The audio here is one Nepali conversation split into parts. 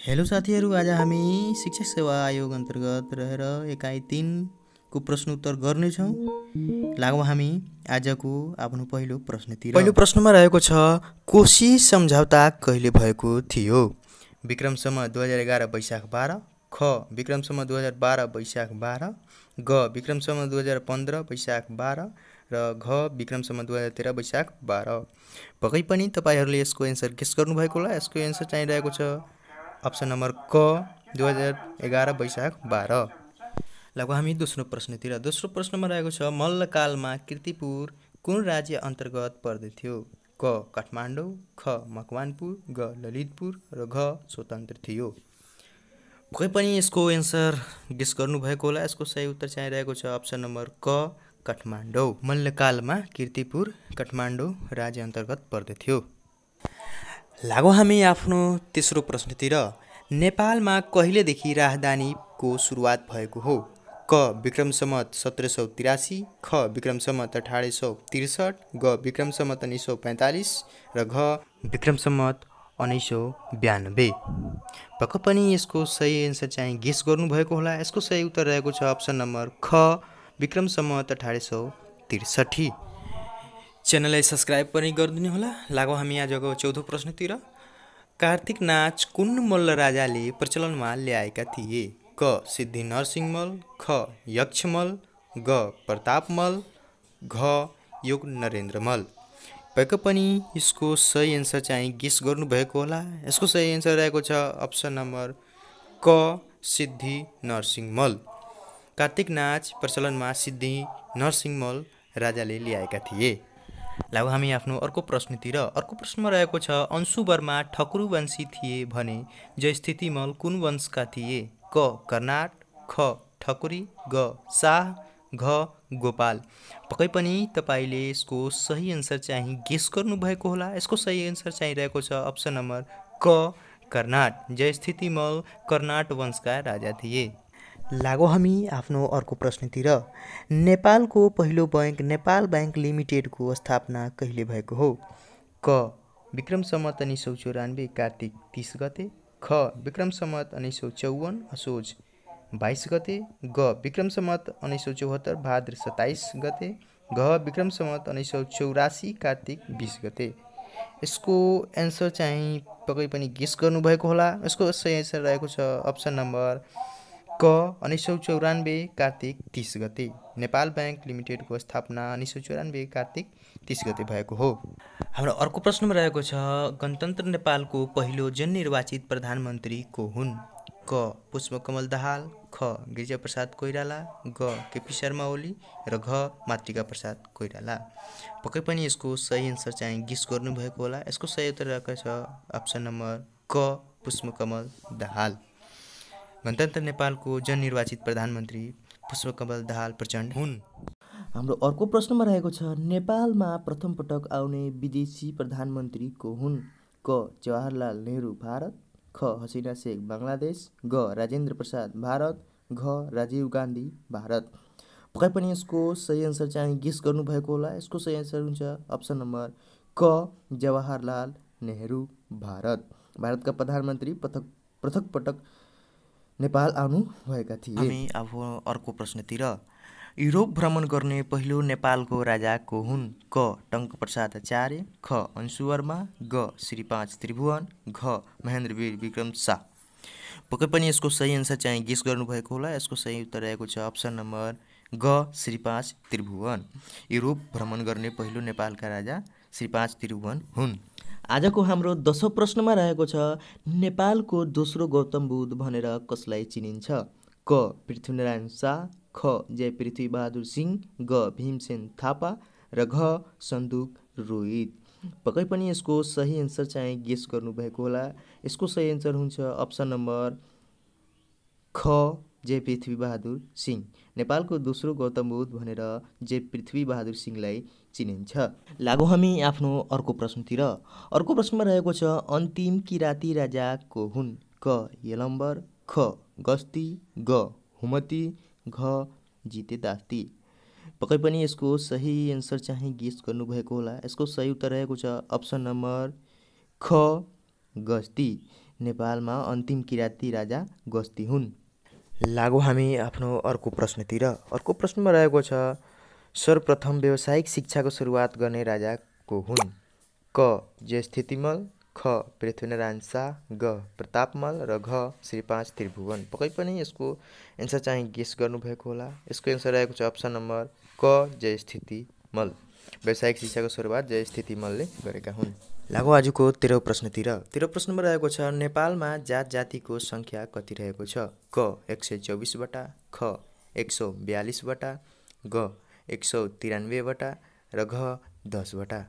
हेलो साथीहरू, आज हामी शिक्षक सेवा आयोग अन्तर्गत रहेर एकाइ 3 को प्रश्न उत्तर गर्नेछौँ। लागौँ हामी आजको आफ्नो पहिलो प्रश्नतिर। पहिलो प्रश्नमा रहेको छ, कोशी सम्झौता कहिले भएको थियो? विक्रम सम्वत 2011 वैशाख 12, ख विक्रम सम्वत 2012 वैशाख 12, ग विक्रम सम्वत 2015 वैशाख 12 र घ विक्रम सम्वत 2013 वैशाख 12। पक्कै पनि तपाईहरूले यसको एन्सर गेस गर्नुभएको होला। यसको एन्सर चाहिँ रहेको छ अप्सन नम्बर क 2011 वैशाख 12। लगभग हामी दोस्रो प्रश्नतिर। दोस्रो प्रश्नमा रहेको छ, मल्लकालमा कीर्तिपुर कुन राज्य अन्तर्गत पर्दथ्यो? क काठमाडौँ, ख मकवानपुर, ग ललितपुर र घ स्वतन्त्र थियो। कोही पनि यसको एन्सर गेस गर्नुभएको होला। यसको सही उत्तर चाहिँ रहेको छ अप्सन नम्बर क काठमाडौँ। मल्लकालमा कीर्तिपुर काठमाडौँ राज्य अन्तर्गत पर्दथ्यो। लागौँ हामी आफ्नो तेस्रो प्रश्नतिर। नेपालमा कहिलेदेखि राजधानीको सुरुवात भएको हो? क विक्रम सम्वत 1783, ख विक्रम सम्वत 1863, ग विक्रम सम्वत 1945 र घ विक्रम सम्वत 1992। पक्कै पनि यसको सही एन्सर चाहिँ गेस गर्नुभएको होला। यसको सही उत्तर रहेको छ अप्सन नम्बर ख विक्रम सम्वत 1863। च्यानललाई सब्सक्राइब पनि गरिदिनु होला। लागौँ हामी आजको चौथो प्रश्नतिर। कार्तिक नाच कुन मल्ल राजाले प्रचलनमा ल्याएका थिए? क सिद्धि नरसिंह मल्ल, ख यक्षमल, ग प्रताप मल्ल, घ योग नरेन्द्र मल्ल। पक्कै पनि यसको सही एन्सर चाहिँ गेस गर्नुभएको होला। यसको सही एन्सर रहेको छ अप्सन नम्बर क सिद्धि नरसिंह मल्ल। कार्तिक नाच प्रचलनमा सिद्धि नरसिंह मल्ल राजाले ल्याएका थिए। लागौँ हामी आफ्नो अर्को प्रश्नतिर। अर्को प्रश्नमा रहेको छ, अंशु वर्मा ठकुरी वंशी थिए भने जयस्थिति मल्ल कुन वंशका थिए? क कर्नाट, ख ठकुरी, ग शाह, घ गोपाल। पक्कै पनि तपाईँले यसको सही एन्सर चाहिँ गेस गर्नुभएको होला। यसको सही एन्सर चाहिँ रहेको छ अप्सन नम्बर क कर्नाट। जयस्थिति मल्ल कर्नाट वंशका राजा थिए। लागौँ हामी आफ्नो अर्को प्रश्नतिर। नेपालको पहिलो बैंक नेपाल बैंक लिमिटेडको स्थापना कहिले भएको हो? क विक्रम सम्वत 1994 कार्तिक 30 गते, ख विक्रम सम्वत 1954 असोज 22 गते, ग विक्रम सम्वत 1974 भाद्र 27 गते, घ विक्रम सम्वत 1984 कार्तिक 20 गते। यसको एन्सर चाहिँ पक्कै पनि गेस गर्नुभएको होला। यसको सही एन्सर रहेको छ अप्सन नम्बर क 1994 कार्तिक 30 गते। नेपाल बैंक लिमिटेडको स्थापना 1994 कार्तिक 30 गते भएको हो। हाम्रो अर्को प्रश्नमा रहेको छ, गणतन्त्र नेपालको पहिलो जननिर्वाचित प्रधानमन्त्री को हुन्? क पुष्पकमल दाहाल, ख गिरिजाप्रसाद कोइराला, ग केपी शर्मा ओली र घ मातृका प्रसाद कोइराला। पक्कै पनि यसको सही एन्सर चाहिँ गेस गर्नुभएको होला। यसको सही उत्तर रहेको छ अप्सन नम्बर क पुष्पकमल दाहाल। गणतन्त्र नेपालको जननिर्वाचित प्रधानमन्त्री पुष्पकमल दाहाल प्रचण्ड हुन्। हाम्रो अर्को प्रश्नमा रहेको छ, नेपालमा प्रथम पटक आउने विदेशी प्रधानमन्त्री को हुन्? क जवाहरलाल नेहरू भारत, ख हसिना शेख बङ्गलादेश, ग राजेन्द्र प्रसाद भारत, घ राजीव गान्धी भारत। पक्कै पनि यसको सही एन्सर चाहिँ गेस गर्नुभएको होला। यसको सही एन्सर हुन्छ अप्सन नम्बर क जवाहरलाल नेहरू भारत। भारतका प्रधानमन्त्री पटक पटक नेपाल आउनु भएका थिए। हामी अब अर्को प्रश्नतिर। युरोप भ्रमण गर्ने पहिलो नेपालको राजा को हुन्? क टङ्कप्रसाद आचार्य, ख अंशु वर्मा, ग श्री 5 त्रिभुवन, घ महेन्द्रवीर विक्रम शाह। पक्कै पनि यसको सही एन्सर चाहिँ गेस गर्नुभएको होला। यसको सही उत्तर रहेको छ अप्सन नम्बर ग श्री 5 त्रिभुवन। युरोप भ्रमण गर्ने पहिलो नेपालका राजा श्री 5 त्रिभुवन हुन्। आजको हाम्रो 10औं प्रश्नमा रहेको छ, नेपालको दोस्रो गौतम बुद्ध भनेर कसलाई चिनिन्छ? क पृथ्वीनारायण शाह, ख जय पृथ्वी बहादुर सिंह, ग भीमसेन थापा र घ सन्दुक रोहित। पक्कै पनि यसको सही एन्सर चाहिँ गेस गर्नुभएको होला। यसको सही एन्सर हुन्छ अप्सन नम्बर ख जय पृथ्वी बहादुर सिंह। नेपालको दोस्रो गौतम बुद्ध भनेर जय पृथ्वी बहादुर सिंहलाई चिनिन्छ। लागौँ हामी आफ्नो अर्को प्रश्नतिर। अर्को प्रश्नमा रहेको छ, अन्तिम किराँती राजा को हुन्? क यलम्बर, ख गस्ती, ग हुमती, घ जिते दास्ती। पक्कै पनि यसको सही एन्सर चाहिँ गेस गर्नुभएको होला। यसको सही उत्तर रहेको छ अप्सन नम्बर ख गस्ती। नेपालमा अन्तिम किराँती राजा गस्ती हुन्। लागु हामी आफ्नो अर्को प्रश्नतिर। अर्को प्रश्नमा रहेको छ सर्वप्रथम व्यावसायिक शिक्षाको सुरुवात गर्ने राजा को हुन्? क जयस्थितिमल, ख पृथ्वीनारायण शाह, ग प्रतापमल र घ श्री 5 त्रिभुवन। पक्कै पनि यसको एन्सर चाहिँ गेस गर्नुभएको होला। यसको एन्सर रहेको छ अप्सन नम्बर क जयस्थितिमल। व्यावसायिक शिक्षाको सुरुवात जयस्थितिमलले गरेका हुन्। लागु आजको 13औं प्रश्नतिर। 13औं प्रश्नमा रहेको छ नेपालमा जात जातिको सङ्ख्या कति रहेको छ? क 124 वटा, ख 142 वटा, ग 193 वटा र घ 10 वटा।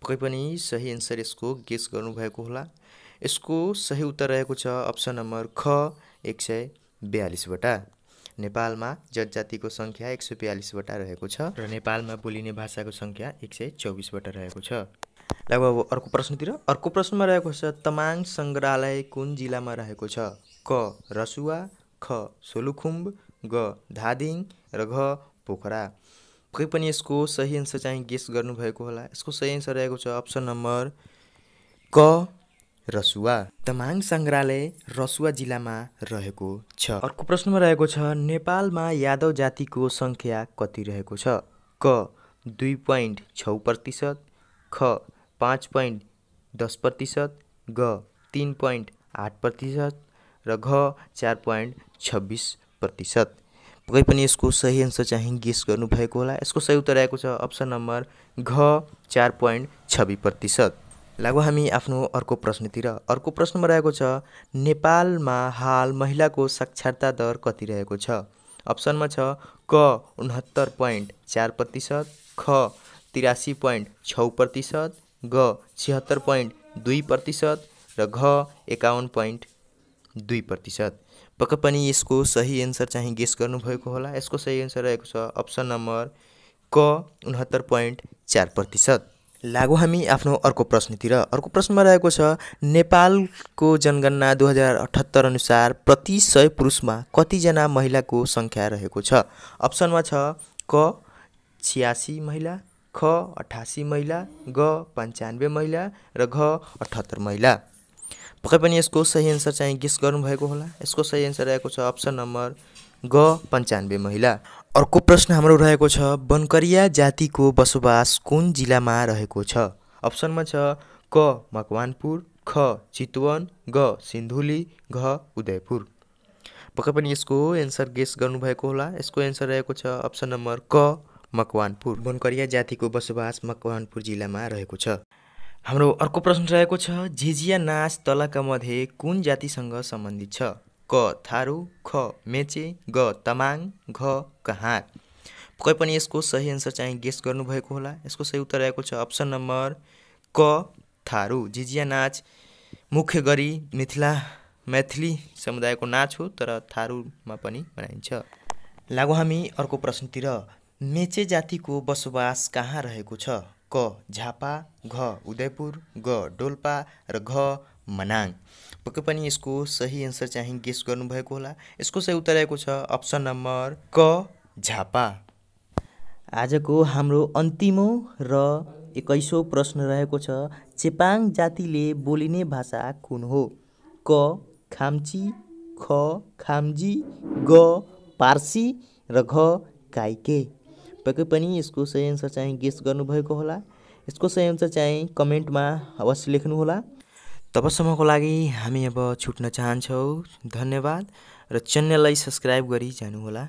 पक्कै पनि सही एन्सर यसको गेस गर्नुभएको होला। यसको सही उत्तर रहेको छ अप्सन नम्बर ख 142 वटा। नेपालमा जनजातिको सङ्ख्या 142 वटा रहेको छ र नेपालमा बोलिने भाषाको सङ्ख्या 124 वटा रहेको छ। लागु अब अर्को प्रश्नतिर। अर्को प्रश्नमा रहेको छ तमाङ सङ्ग्रहालय कुन जिल्लामा रहेको छ? क रसुवा, ख सोलुखुम्ब, ग धादिङ र घ पोखरा। पक्कै पनि यसको सही एन्सर चाहिँ गेस गर्नुभएको होला। यसको सही एन्सर रहेको छ अप्सन नम्बर क रसुवा। तमाङ सङ्ग्रहालय रसुवा जिल्लामा रहेको छ। अर्को प्रश्नमा रहेको छ नेपालमा यादव जातिको सङ्ख्या कति रहेको छ? क 2.6%, ख 5.10%, ग 3.8% र घ 4.26%। पक्कै पनि यसको सही एन्सर चाहिँ गेस गर्नुभएको होला। यसको सही उत्तर रहेको छ अप्सन नम्बर घ 4.26%। लागु हामी आफ्नो अर्को प्रश्नतिर। अर्को प्रश्नमा रहेको छ नेपालमा हाल महिलाको साक्षरता दर कति रहेको छ? अप्सनमा छ क 69.4%, ख 83.6%, ग 76.2% र घ 51.2%। पक्कै पनि यसको सही एन्सर चाहिँ गेस गर्नुभएको होला। यसको सही एन्सर रहेको छ अप्सन नम्बर क 69.4%। लागु हामी आफ्नो अर्को प्रश्नतिर। अर्को प्रश्नमा रहेको छ नेपालको जनगणना 2078 अनुसार प्रति 100 पुरुषमा कतिजना महिलाको सङ्ख्या रहेको छ? अप्सनमा छ क 86 महिला, ख 88 महिला, ग 95 महिला र घ 78 महिला। पक्कै पनि यसको सही एन्सर चाहिँ गेस गर्नुभएको होला। यसको सही एन्सर रहेको छ अप्सन नम्बर ग 95 महिला। अर्को प्रश्न हाम्रो रहेको छ बनकरिया जातिको बसोबास कुन जिल्लामा रहेको छ? अप्सनमा छ क मकवानपुर, ख चितवन, ग सिन्धुली, घ उदयपुर। पक्कै पनि यसको एन्सर गेस गर्नुभएको होला। यसको एन्सर रहेको छ अप्सन नम्बर क मकवानपुर। बनकरिया जातिको बसोबास मकवानपुर जिल्लामा रहेको छ। हाम्रो अर्को प्रश्न रहेको छ झिझिया नाच तलका मध्ये कुन जातिसँग सम्बन्धित छ? क थारू, ख मेचे, ग तमाङ, घ कहार। पक्कै पनि यसको सही एन्सर चाहिँ गेस गर्नुभएको होला। यसको सही उत्तर रहेको छ अप्सन नम्बर क थारू। झिझिया नाच मुख्य गरी मैथिली समुदायको नाच हो, तर थारूमा पनि मनाइन्छ। लागु हामी अर्को प्रश्नतिर। मेचे जातिको बसोबास कहाँ रहेको छ? क झापा, घ उदयपुर, ग डोल्पा र घ मनाङ। पक्कै पनि यसको सही एन्सर चाहिँ गेस गर्नुभएको होला। यसको सही उत्तर रहेको छ अप्सन नम्बर क झापा। आजको हाम्रो अन्तिमौँ र 21औं प्रश्न रहेको छ चेपाङ जातिले बोलिने भाषा कुन हो? क खाम्ची, ख खाम्जी, ग पार्सी र घ काइके। पक्कै पनि यसको सही एन्सर चाहिँ गेस गर्नुभएको होला। यसको सही एन्सर चाहिँ कमेन्टमा अवश्य लेख्नुहोला। तबसम्मको लागि हामी अब छुट्न चाहन्छौँ। धन्यवाद र च्यानललाई सब्सक्राइब गरी जानुहोला।